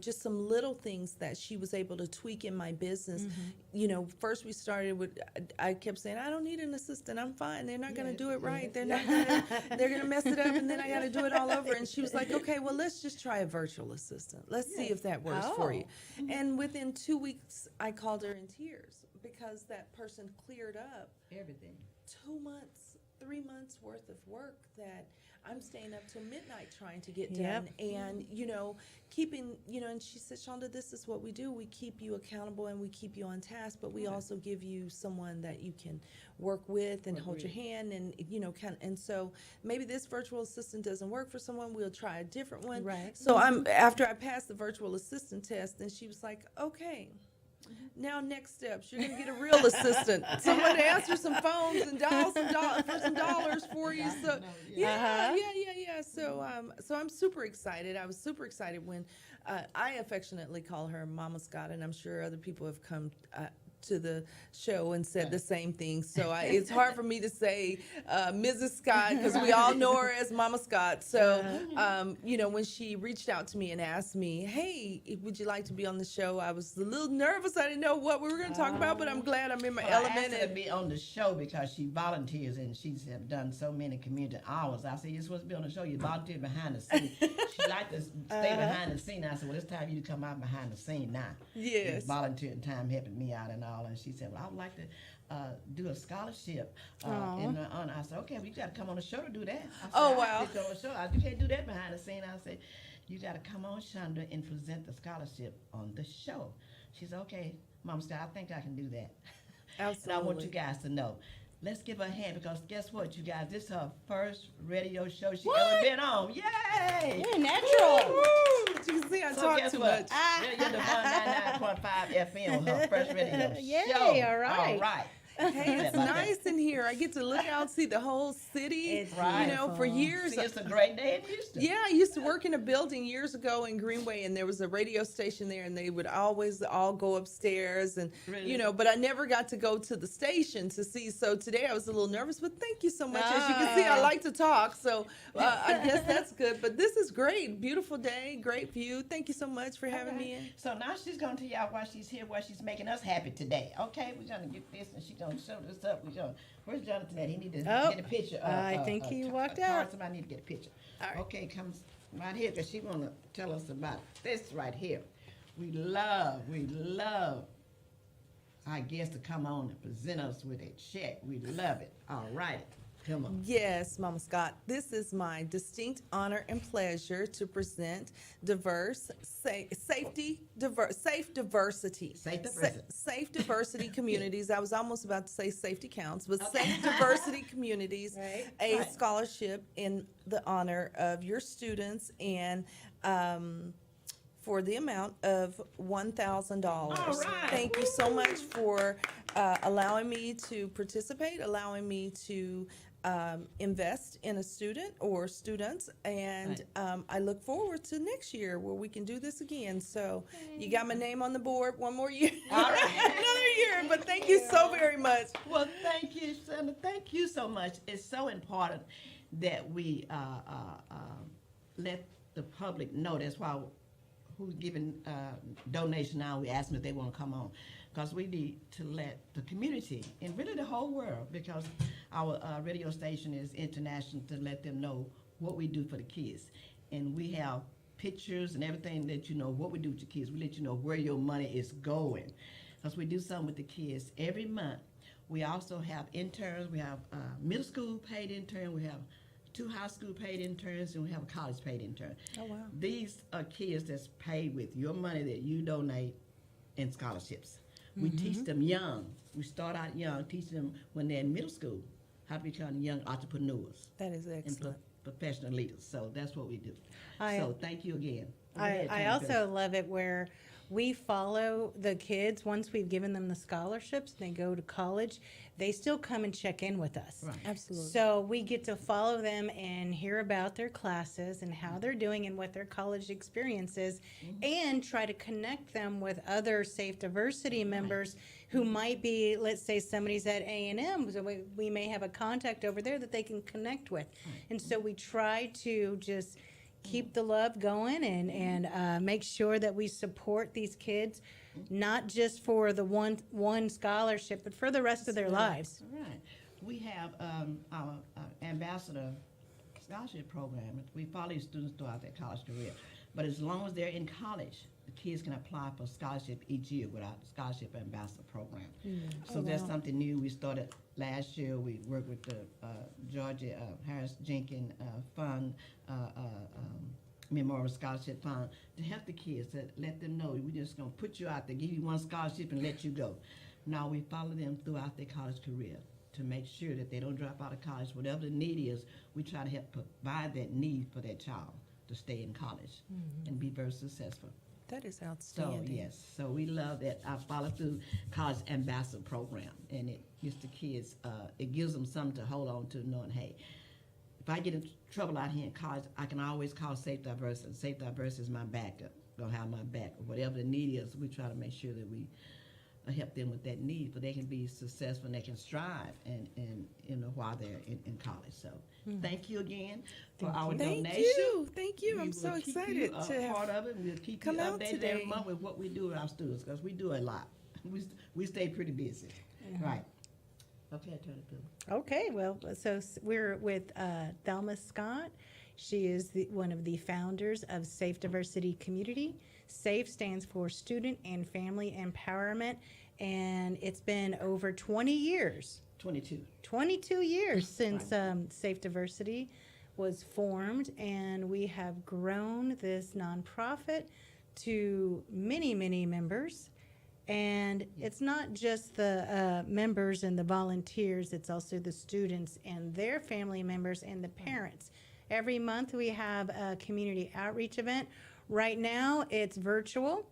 just some little things that she was able to tweak in my business. First we started with, I kept saying, I don't need an assistant, I'm fine. They're not going to do it right. They're going to mess it up, and then I got to do it all over. And she was like, okay, well, let's just try a virtual assistant. Let's see if that works for you. And within 2 weeks, I called her in tears because that person cleared up everything. 2 months, 3 months worth of work that I'm staying up till midnight trying to get Yep. done. And, keeping, and she said, Shonda, this is what we do. We keep you accountable and we keep you on task, but we also give you someone that you can work with and hold your hand and, and so maybe this virtual assistant doesn't work for someone. We'll try a different one. Right. So after I passed the virtual assistant test, then she was like, okay. Now next steps, you're gonna get a real assistant, someone to answer some phones and dial for some dollars for you. So yeah. So I'm super excited. I was super excited when I affectionately call her Mama Scott, and I'm sure other people have come to the show and said the same thing. So it's hard for me to say Mrs. Scott because we all know her as Mama Scott. So, when she reached out to me and asked me, hey, would you like to be on the show? I was a little nervous. I didn't know what we were going to talk about, but I'm glad I'm in my element. I asked her to be on the show because she volunteers and she's have done so many community hours. I said, you're supposed to be on the show. You volunteer behind the scenes. She liked to stay behind the scene. I said, well, it's time you to come out behind the scene now. Yes. Volunteering time helping me out and all. And she said, well, I would like to do a scholarship. And I said, okay, well, you got to come on the show to do that. I said, Oh, wow. On the show. You can't do that behind the scene. I said, you got to come on, Shonda, and present the scholarship on the show. She said, okay, Mama Scott, I think I can do that. Absolutely. And I want you guys to know. Let's give her a hand because guess what, you guys? This is her first radio show she ever been on. Yay! You're natural. Woo! You can see I talk guess too what? much. You're the 199.5 FM, her first radio Yay, show. all right. All right. Hey, it's nice in here. I get to look out, see the whole city. It's For years. See, it's a great day in Houston. Yeah, I used to work in a building years ago in Greenway, and there was a radio station there, and they would always all go upstairs, and Really? but I never got to go to the station to see. So today I was a little nervous, but thank you so much. As you can see, I like to talk, so I guess that's good. But this is great, beautiful day, great view. Thank you so much for having me in. So now she's going to tell y'all why she's here, why she's making us happy today. Okay, we're going to get this, and she's going to show this up. Where's Jonathan at? He need to get a picture. I think he walked out. Somebody need to get a picture. All right. Okay, comes right here because she want to tell us about this right here. We love our guests to come on and present us with a check. We love it. All right. Come on. Yes, Mama Scott. This is my distinct honor and pleasure to present safe diversity communities. I was almost about to say safety counts, but safe diversity communities, a scholarship in the honor of your students and for the amount of $1,000. All right. Thank you so much for allowing me to participate, allowing me to invest in a student or students, and I look forward to next year where we can do this again. So you got my name on the board one more year. All right. Another year, but thank you so very much. Well, thank you, Sandra. Thank you so much. It's so important that we let the public know. That's why who's giving donation now, we ask them if they want to come on. Because we need to let the community, and really the whole world, because our radio station is international, to let them know what we do for the kids. And we have pictures and everything that you know what we do with the kids. We let you know where your money is going. Because we do something with the kids every month. We also have interns. We have middle school paid intern. We have 2 high school paid interns, and we have a college paid intern. Oh, wow. These are kids that's paid with your money that you donate in scholarships. We teach them young. We start out young, teach them when they're in middle school how to become young entrepreneurs. That is excellent. And professional leaders. So that's what we do. I- So thank you again. Go I ahead, Tammy. also love it where we follow the kids once we've given them the scholarships and they go to college. They still come and check in with us. Right. Absolutely. So we get to follow them and hear about their classes and how they're doing and what their college experience is, and try to connect them with other Safe Diversity members who might be, let's say somebody's at A&M, so we may have a contact over there that they can connect with. And so we try to just keep the love going and make sure that we support these kids, not just for the one scholarship, but for the rest of their lives. Right. We have our ambassador scholarship program. We follow these students throughout their college career. But as long as they're in college, the kids can apply for scholarship each year with our scholarship ambassador program. So Oh, that's wow. something new. We started last year. We worked with the Georgia Harris Jenkins Fund, Memorial Scholarship Fund, to help the kids, to let them know we're just going to put you out there, give you one scholarship and let you go. Now we follow them throughout their college career to make sure that they don't drop out of college. Whatever the need is, we try to help provide that need for that child to stay in college and be very successful. That is So, outstanding. yes, so we love that. I follow through college ambassador program, and it gives the kids, it gives them something to hold on to, knowing, hey, if I get in trouble out here in college, I can always call Safe Diversity. Safe Diversity is my backup. They'll have my back. Whatever the need is, we try to make sure that we help them with that need, so they can be successful and they can strive and you know, while they're in college. So thank you again for our donation. Thank you. We I'm so will keep excited you to have part of it. We'll keep come you out updated today. every month with what we do with our students, because we do a lot. We stay pretty busy. Right. Okay, Attorney Bill. Okay, well, so we're with Thelma Scott. She is one of the founders of Safe Diversity Community. SAFE stands for Student and Family Empowerment, and it's been over 20 years. 22 years since Safe Diversity was formed, and we have grown this nonprofit to many, many members. And it's not just the members and the volunteers, it's also the students and their family members and the parents. Every month we have a community outreach event. Right now it's virtual.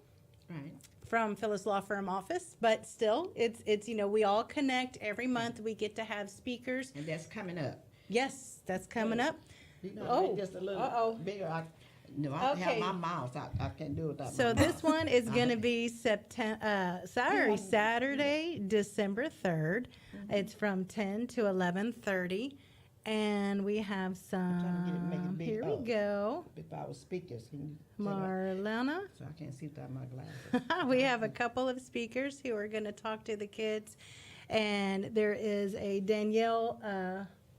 Right. From Filis Law Firm office, but still, it's you know, we all connect every month. We get to have speakers. And that's coming up. Yes, that's coming up. You know, Oh, just a little bigger. I Okay. have my mouth. I can't do it without So my this mouth. one is going to be Saturday, December 3rd. It's from 10 to 11:30, and we have make it some. big. Here Oh. we go. If I was speakers, can you say that? Marlena. So I can't see without my glasses. We have a couple of speakers who are going to talk to the kids, and there is a Danielle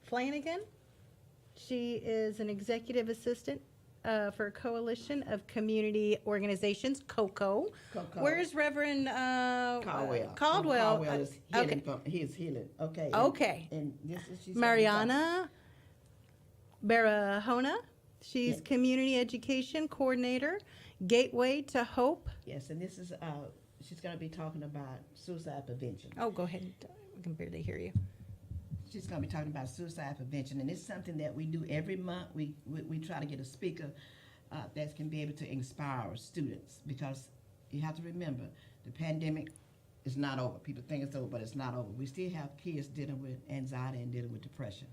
Flanagan. She is an executive assistant for Coalition of Community Organizations, COCO. COCO. Where's Reverend Caldwell. Caldwell. Caldwell is healing. He's healing. Okay. Okay. And this is she's Mariana Barahona. She's Yeah. Community Education Coordinator, Gateway to Hope. Yes, and this is she's going to be talking about suicide prevention. Oh, go ahead. We can barely hear you. She's going to be talking about suicide prevention, and it's something that we do every month. We try to get a speaker that can be able to inspire our students, because you have to remember the pandemic is not over. People think it's over, but it's not over. We still have kids dealing with anxiety and dealing with depression.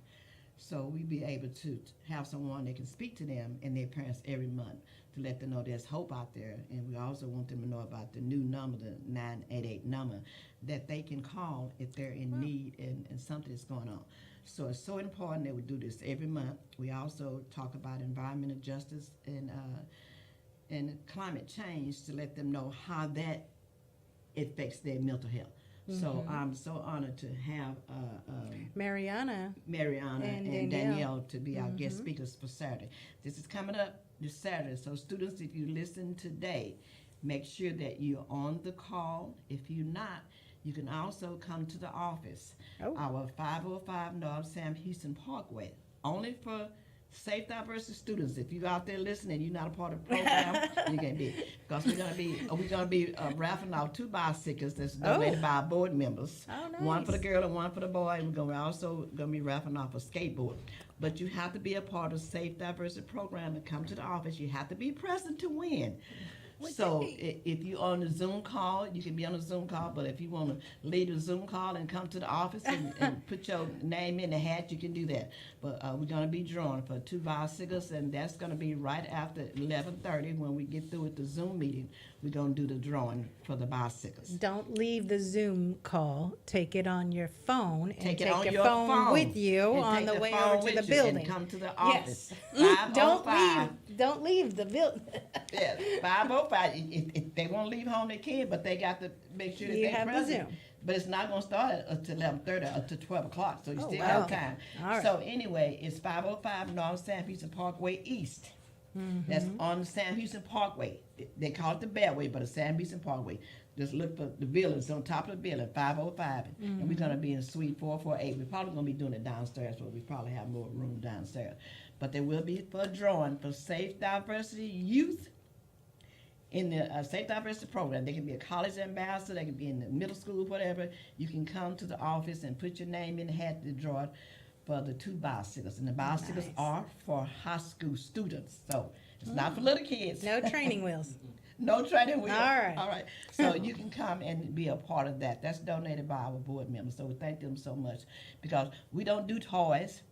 So we be able to have someone that can speak to them and their parents every month to let them know there's hope out there. And we also want them to know about the new number, the 988 number, that they can call if they're in need and something is going on. So it's so important that we do this every month. We also talk about environmental justice and climate change to let them know how that affects their mental health. So I'm so honored to have Mariana and Danielle to be our guest speakers for Saturday. This is coming up this Saturday. So students, if you listen today, make sure that you're on the call. If you're not, you can also come to the office. Our 505 North Sam Houston Parkway, only for Safe Diversity students. If you're out there listening, you're not a part of the program, you can't be. Because we're gonna be raffling out 2 bicycles that's donated by our board members. Oh, nice. One for the girl and one for the boy. And we're also gonna be raffling off a skateboard. But you have to be a part of Safe Diversity program and come to the office. You have to be present to win. So if you're on the Zoom call, you can be on a Zoom call, but if you want to leave the Zoom call and come to the office and put your name in the hat, you can do that. But we're going to be drawing for 2 bicycles, and that's going to be right after 11:30 when we get through with the Zoom meeting. We're going to do the drawing for the bicycles. Don't leave the Zoom call. Take it on your phone and Take take it on your your phone with you and on take the the way phone over to with the you building. and come to the office. Yes. 505. Don't leave the building. Yeah, 505. If they want to leave home, they can, but they got to make sure that You they're have the present. Zoom. But it's not going to start until 11:30 or to 12 o'clock, so you Oh, still wow. have time. All right. So anyway, it's 505 North San Houston Parkway East. That's on Sam Houston Parkway. They call it the Beltway, but it's Sam Houston Parkway. Just look for the building. It's on top of the building, 505. And we're going to be in suite 448. We're probably going to be doing it downstairs, but we probably have more room downstairs. But there will be for a drawing for Safe Diversity Youth in the Safe Diversity program. They can be a college ambassador. They can be in the middle school, whatever. You can come to the office and put your name in the hat to draw it for the 2 bicycles. And the bicycles are for high school students. So it's not for little kids. No training wheels. No training wheels. All right. So you can come and be a part of that. That's donated by our board members. So we thank them so much because we don't do toys.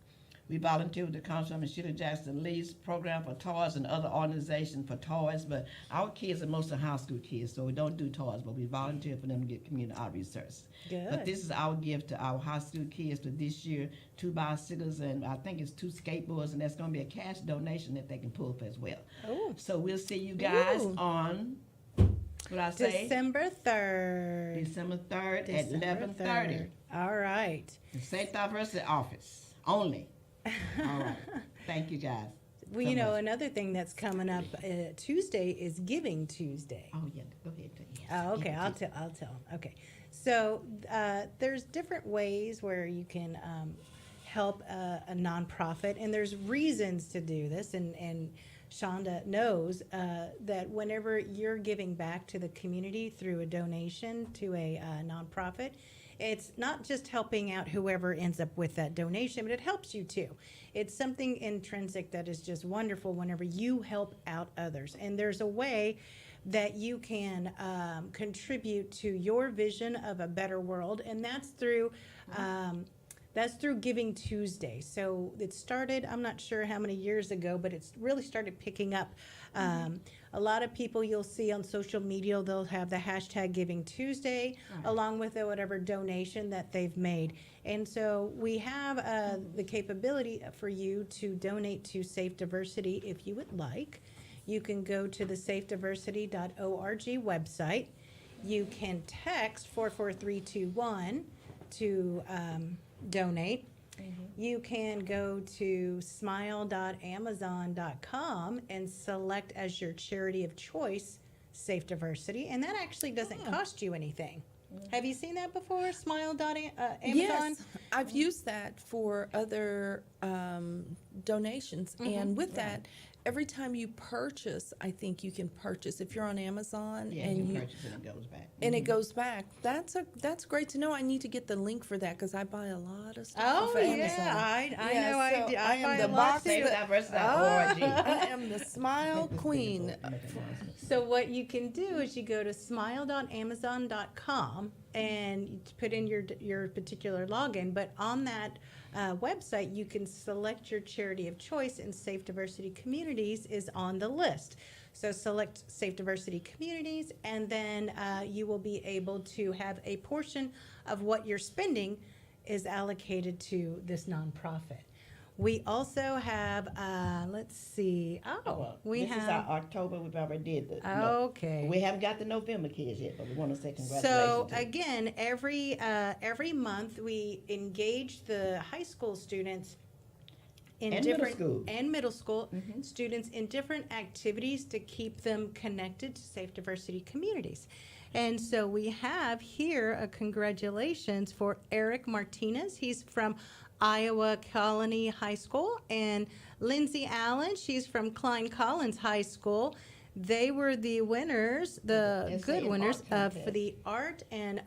We volunteer with the Congresswoman Sheila Jackson Lee's program for toys and other organizations for toys. But our kids are mostly high school kids, so we don't do toys, but we volunteer for them to get community outreach services. Good. But this is our gift to our high school kids for this year, 2 bicycles and I think it's 2 skateboards, and that's going to be a cash donation that they can pull up as well. Oh. So we'll see you guys Ooh. on, what I say? December 3rd. December 3rd at December 11:30. 3rd. All right. The Safe Diversity Office only. All right. Thank you, guys. Well, so you know, much. another thing that's coming up Tuesday is Giving Tuesday. Oh, yeah. Go ahead. Yes. Oh, okay. Giving I'll Tuesday. tell. Okay. So there's different ways where you can help a nonprofit, and there's reasons to do this. And Shonda knows that whenever you're giving back to the community through a donation to a nonprofit, it's not just helping out whoever ends up with that donation, but it helps you too. It's something intrinsic that is just wonderful whenever you help out others. And there's a way that you can contribute to your vision of a better world, and that's through Giving Tuesday. So it started, I'm not sure how many years ago, but it's really started picking up. A lot of people you'll see on social media, they'll have the hashtag Giving Tuesday along with whatever donation that they've made. And so we have the capability for you to donate to Safe Diversity if you would like. You can go to the safediversity.org website. You can text 44321 to donate. You can go to smile.amazon.com and select as your charity of choice Safe Diversity, and that actually doesn't cost you anything. Have you seen that before? Smile.amazon? Yes, I've used that for other donations, and with that, every time you purchase, I think you can purchase if you're on Amazon and you purchase and it goes back. And it goes back. That's great to know. I need to get the link for that because I buy a lot of stuff Oh, off yeah, Amazon. I know I do. I am buy the a lot box. too. SafeDiversity.org. I am the smile queen. So what you can do is you go to smile.amazon.com and you put in your particular login, but on that website you can select your charity of choice, and Safe Diversity Communities is on the list. So select Safe Diversity Communities, and then you will be able to have a portion of what you're spending is allocated to this nonprofit. We also have, let's see. This is our October. We've already did the. Okay. We haven't got the November kids yet, but we want to say congratulations. So to them. again, every month we engage the high school students in And different middle school. and middle school students in different activities to keep them connected to Safe Diversity Communities. And so we have here a congratulations for Eric Martinez. He's from Iowa Colony High School, and Lindsay Allen, she's from Klein Collins High School. They were the winners, the Essay good and winners art for contest. the art and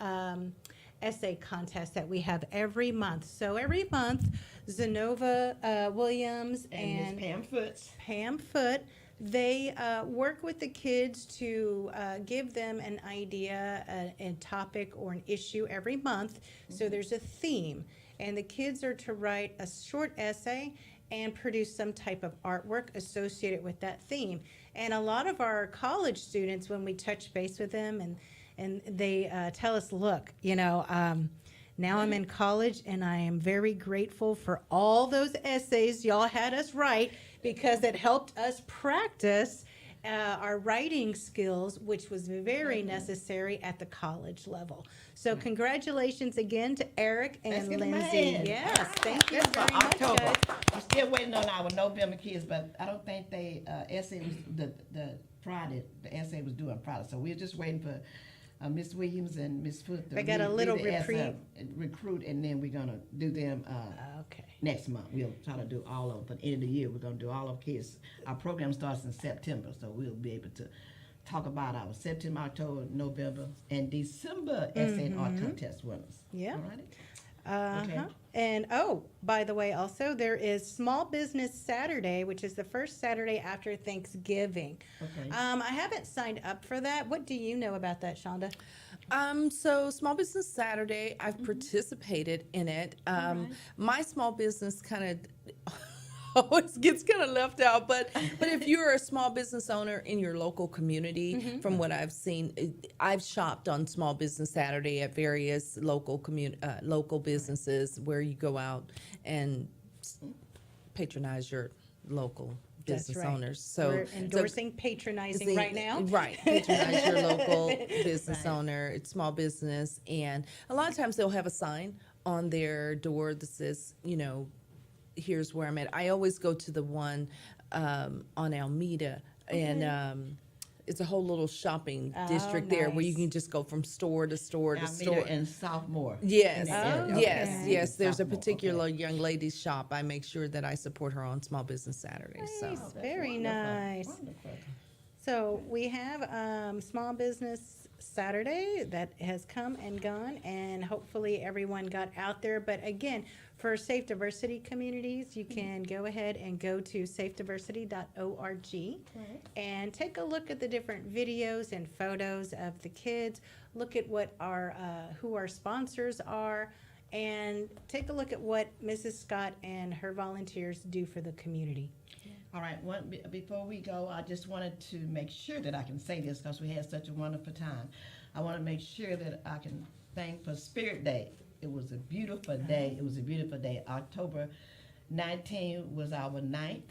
essay contest that we have every month. So every month, Zenova Williams and Miss Pam Foote, they work with the kids to give them an idea, a topic, or an issue every month. So there's a theme, and the kids are to write a short essay and produce some type of artwork associated with that theme. And a lot of our college students, when we touch base with them and they tell us, look, now I'm in college and I am very grateful for all those essays y'all had us write because it helped us practice our writing skills, which was very necessary at the college level. So congratulations again to Eric Let's and get them Lindsay. ahead. Yes, thank you That's for very much, October. guys. We're still waiting on our November kids, but I don't think they, essay was the Friday, the essay was due on Friday. So we're just waiting for Miss Williams and Miss Foot. They got a little recruit, and then we're gonna do them next month. We'll try to do all of them. For the end of the year, we're gonna do all of kids. Our program starts in September, so we'll be able to talk about our September, October, November, and December essay and art contest winners. Yeah. All righty? Uh-huh. And by the way, also there is Small Business Saturday, which is the first Saturday after Thanksgiving. Okay. I haven't signed up for that. What do you know about that, Shonda? So Small Business Saturday, I've participated in it. My small business kind of always gets kind of left out, but if you're a small business owner in your local community, from what I've seen, I've shopped on Small Business Saturday at various local local businesses where you go out and patronize your local business owners. So we're endorsing patronizing right now. Right, patronize your local business owner. It's small business, and a lot of times they'll have a sign on their door that says, here's where I'm at. I always go to the one on Alameda, and it's a whole little shopping district there where you can just go from store to store to store. And sophomore. Yes, Okay. yes. There's a Sophomore, particular young lady's shop. I make sure that I support her on Small Business Saturdays. Nice, So very nice. Wonderful. So we have Small Business Saturday that has come and gone, and hopefully everyone got out there. But again, for Safe Diversity Communities, you can go ahead and go to safediversity.org and take a look at the different videos and photos of the kids. Look at what who our sponsors are, and take a look at what Mrs. Scott and her volunteers do for the community. All right, before we go, I just wanted to make sure that I can say this because we had such a wonderful time. I want to make sure that I can thank for Spirit Day. It was a beautiful day. It was a beautiful day. October 19 was our 9th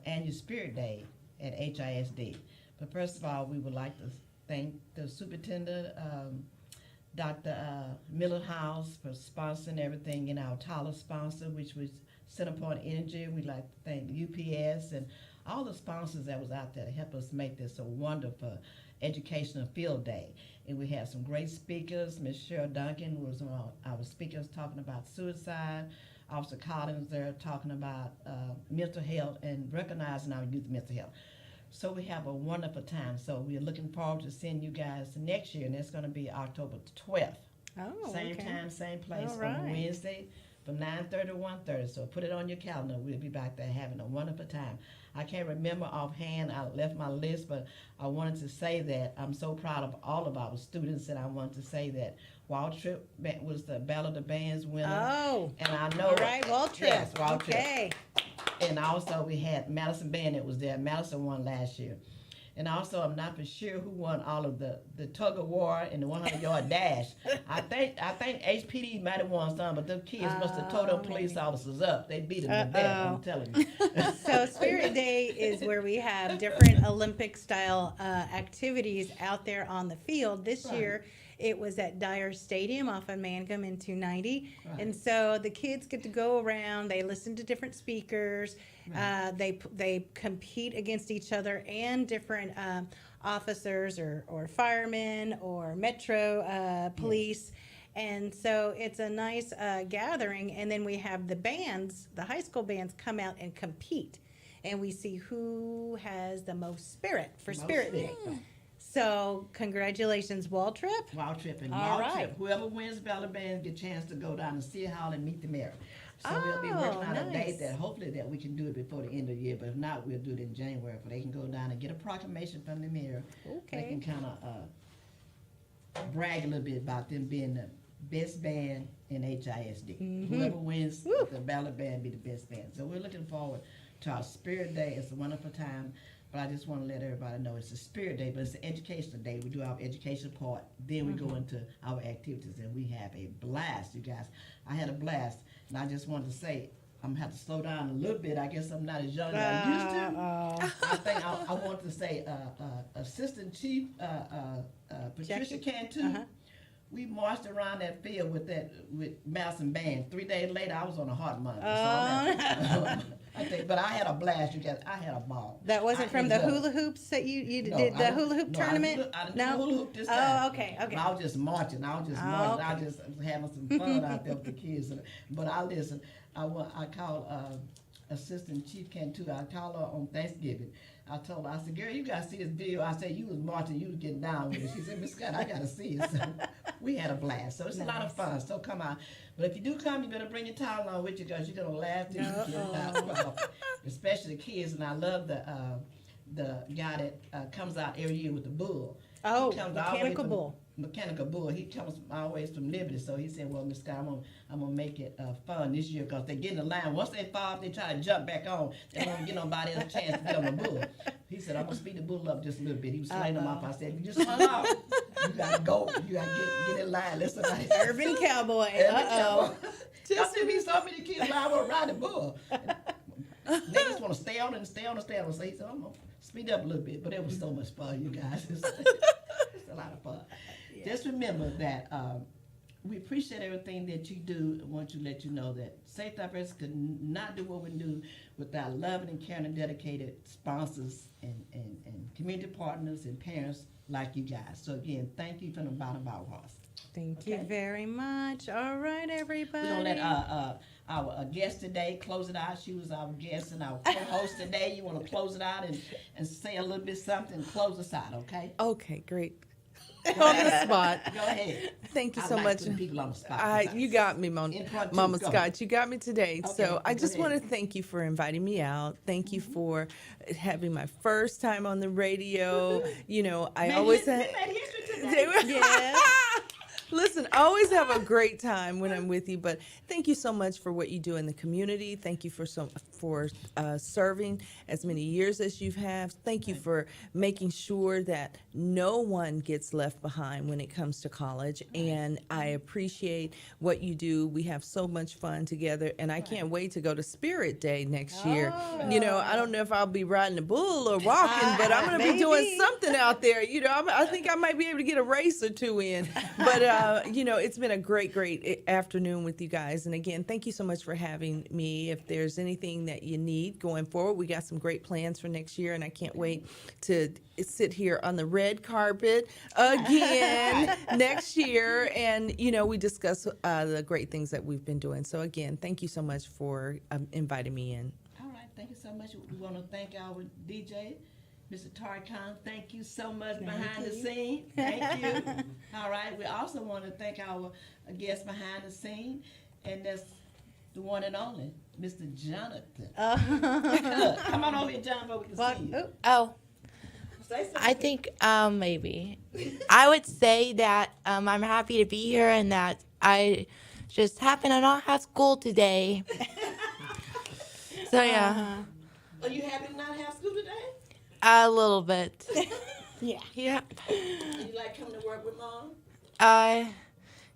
annual Spirit Day at HISD. But first of all, we would like to thank the superintendent, Dr. Miller House, for sponsoring everything, and our Tyler sponsor, which was Centerpoint Energy. We'd like to thank UPS and all the sponsors that was out there to help us make this a wonderful educational field day. And we had some great speakers. Ms. Cheryl Duncan was one of our speakers talking about suicide. Officer Collins there talking about mental health and recognizing our youth mental health. So we have a wonderful time. So we're looking forward to seeing you guys next year, and that's going to be October 12th. Oh, Same okay. time, same place All on right. Wednesday from 9:30 to 1:30. So put it on your calendar. We'll be back there having a wonderful time. I can't remember offhand. I left my list, but I wanted to say that I'm so proud of all of our students, and I want to say that Waltrip was the Battle of the Bands winner. Oh, and I know. all right, Waltrip. Yes, Waltrip. Okay. And also we had Madison Band that was there. Madison won last year. And also, I'm not for sure who won all of the tug of war and the 100-yard dash. I think HPD might have won some, but the kids must have told them police officers up. They beat them to death, I'm telling you. So Spirit Day is where we have different Olympic-style activities out there on the field. This year, it was at Dyer Stadium off of Mangum in 290. Right. And so the kids get to go around, they listen to different speakers, they compete against each other and different officers or firemen or metro police. And so it's a nice gathering. And then we have the bands, the high school bands, come out and compete. And we see who has the most spirit for Spirit Day. So congratulations, Waltrip. Waltrip and All Waltrip. right. Whoever wins Battle of Bands get a chance to go down to City Hall and meet the mayor. So we'll be working on a nice. date that hopefully that we can do it before the end of the year. But if not, we'll do it in January. But they can go down and get a proclamation from the mayor. They Okay. can kind of brag a little bit about them being the best band in HISD. Whoever wins the Battle of Band be the best band. So we're looking forward to our Spirit Day. It's a wonderful time. But I just want to let everybody know it's a Spirit Day, but it's an educational day. We do our education part, then we go into our activities, and we have a blast, you guys. I had a blast, and I just wanted to say, I'm gonna have to slow down a little bit. I guess I'm not as young as I used to. I think I want to say Assistant Chief Patricia Cantu. We marched around that field with mouse and band. 3 days later, I was on a heart monitor. I think, but I had a blast. You guys, I had a ball. That wasn't from the hula hoops that you did the hula hoop tournament? I didn't do hula hoop this time. Oh, okay. I was just marching. I was just having some fun out there with the kids. But I listen. I called Assistant Chief Cantu. I called her on Thanksgiving. I told her, I said, girl, you got to see this video. I said, you was marching, you was getting down with it. She said, Miss Scott, I got to see it. So we had a blast. So it's a lot of fun. So come on. But if you do come, you better bring your towel on with you because you're going to laugh till you get out. Especially the kids. And I love the guy that comes out every year with the bull. Oh, mechanical bull. Mechanical bull. He comes always from Liberty, so he said, "Well, Miss Scott, I'm gonna make it fun this year because they get in the line. Once they fall, they try to jump back on. They don't get nobody else a chance to get on the bull." He said, "I'm gonna speed the bull up just a little bit." He was sliding them off. I said, "If you just run off, you gotta go. You gotta get in line. Let somebody." Urban cowboy. Just to be so many kids line want to ride the bull. They just want to stay on and stay on and stay on. So he said, "I'm gonna speed up a little bit," but it was so much fun, you guys. It's a lot of fun. Just remember that we appreciate everything that you do. I want to let you know that Safe Diversity could not do what we do without loving and caring and dedicated sponsors and community partners and parents like you guys. So again, thank you from the bottom of our hearts. Thank you very much. All right, everybody. We're going to let our guest today close it out. She was our guest and our co-host today. You want to close it out and say a little bit something and close us out, okay? Okay, great. On the spot. Go ahead. Thank you I so like much. putting people on the spot. You got me, Mama Scott. You got me today. Okay, So I go just want ahead. to thank you for inviting me out. Thank you for having my first time on the radio. You know, I always have. Yeah. Listen, I always have a great time when I'm with you, but thank you so much for what you do in the community. Thank you for serving as many years as you have. Thank you for making sure that no one gets left behind when it comes to college, and I appreciate what you do. We have so much fun together, and I can't wait to go to Spirit Day next year. You know, I don't know if I'll be riding a bull or walking, but I'm going to be doing something out there. You know, I think I might be able to get a race or two in, but you know, it's been a great afternoon with you guys. And again, thank you so much for having me. If there's anything that you need going forward, we got some great plans for next year, and I can't wait to sit here on the red carpet again next year. And, you know, we discuss the great things that we've been doing. So again, thank you so much for inviting me in. All right, thank you so much. We want to thank our DJ, Mr. Tariq Khan. Thank you so much behind the scene. Thank you. All right, we also want to thank our guest behind the scene, and that's the one and only, Mr. Jonathan. Come on over here, Jonathan, we can see you. Oh, Say something. I think maybe. I would say that I'm happy to be here and that I just happen to not have school today. So, yeah. Are you happy to not have school today? A little bit. Yeah. Yeah. You like coming to work with Mom?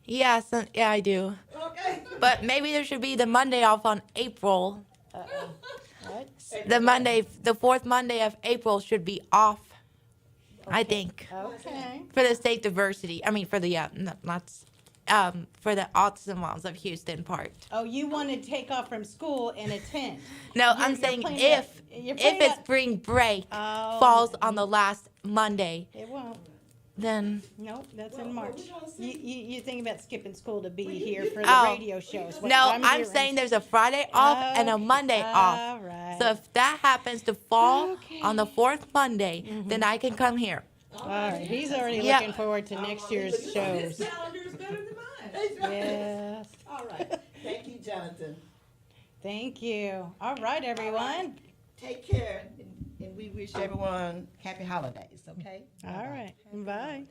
Yeah, yeah, I do. Okay. But maybe there should be the Monday off on April. What? The fourth Monday of April should be off. I think Okay. for the state diversity. I mean, for the for the autism moms of Houston part. Oh, you want to take off from school and attend? No, You're- I'm you're saying playing if that- you're playing it's that- spring break Oh. falls on the last Monday, It won't. then Nope, that's in What March. we gonna say? You think about skipping school to be here for the Oh. radio shows. What no, I'm hearing. saying there's a Friday off and a Monday off. All right. So if that happens to fall Okay. on the fourth Monday, then I can come here. All right, he's already Yeah. looking forward to next year's shows. His calendar is better than mine. Yes. All right. Thank you, Jonathan. Thank you. All right, everyone. Take care, and we wish everyone happy holidays, okay? All right. Bye.